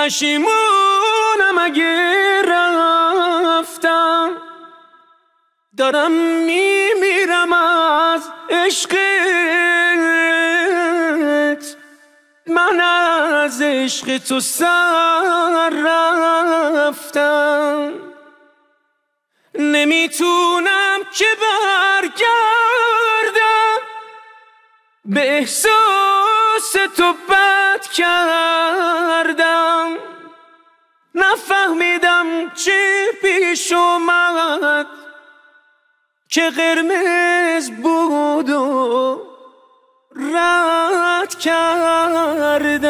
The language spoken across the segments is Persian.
پشیمونم اگه رفتم، دارم میمیرم از عشقت. من از عشق تو سر رفتم، نمیتونم که برگردم، به احساس تو بد کردم. نفهمیدم چه پیش اومد که قرمز بود و رد کردم.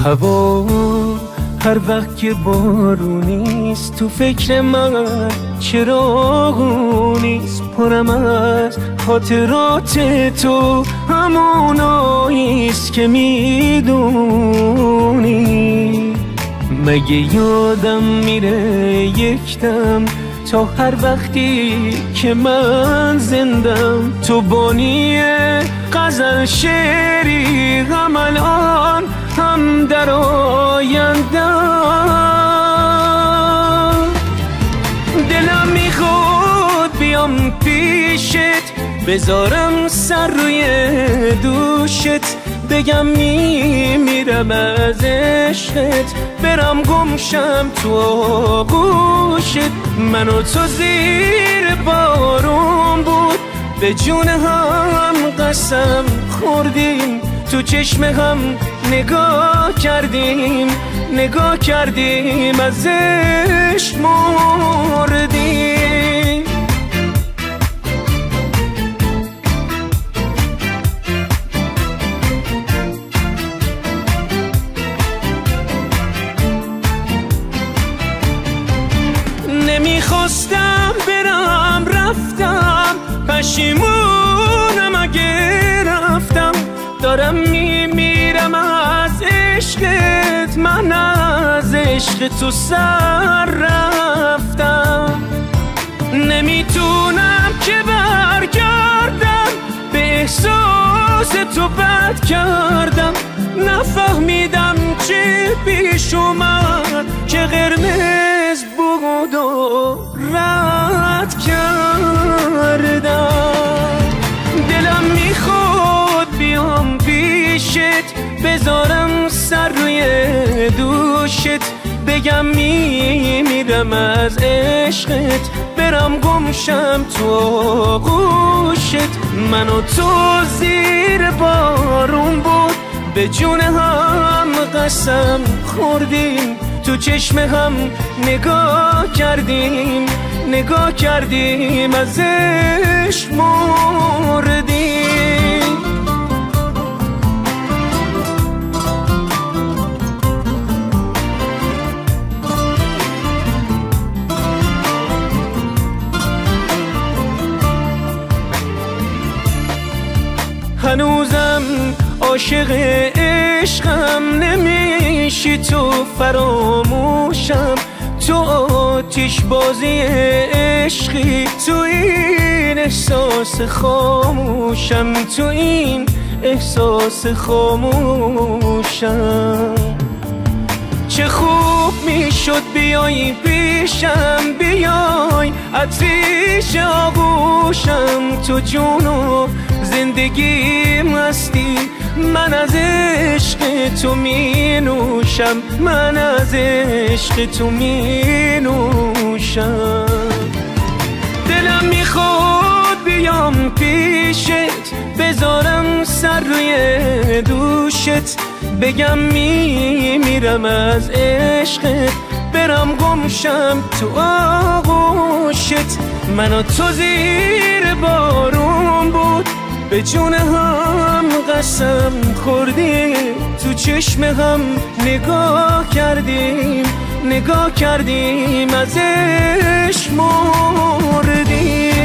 هوا هر وقت که بارونیست تو فکر من چراغونیست، پرم از خاطرات تو هموناییست که میدونی. مگه یادم میره یک دم تا هر وقتی که من زندم، تو بانی غزل شعری هم الان هم در آیندم. دلم میخواد بیام پیشت، بذارم سر روی دوشت، بگم میمیرم از عشقت، برم گمشم تو آغوشت. من و تو زیر بارون بود، به جون هم قسم خوردیم، تو چشم هم نگاه کردیم از عشق مردیم. نمیخواستم برم رفتم، پشیمونم اگه رفتم، دارم میمیرم از عشقت. من از عشق تو سر رفتم، نمیتونم که برگردم، به احساس تو بد کردم. نفهمیدم چه پیش اومد که قرمز بود و رد کردم. دلم میخواد بیام پیشت، بذارم سر روی دوشت، بگم میمیرم از عشقت، برم گمشم تو آغوشت. من و تو زیر بارون بود، به جون هم قسم خوردیم، تو چشم هم نگاه کردیم از عشق مردیم. هنوزم عاشق عشقم، نمیشی تو فراموشم، تو آتش بازی عشقی، تو این احساس خاموشم، تو این احساس خاموشم. چه خوب میشد بیای پیشم، بیای آتیش آغوشم، تو جون و زندگی مستی، من از عشق تو می نوشم، من از عشق تو می نوشم. دلم میخواد بیام پیشت، بذارم سر روی دوشت، بگم میمیرم از عشقت، برم گمشم تو آغوشت. من و تو زیر بارون بود، به جون هم قسم خوردیم، تو چشم هم نگاه کردیم از عشق مردیم.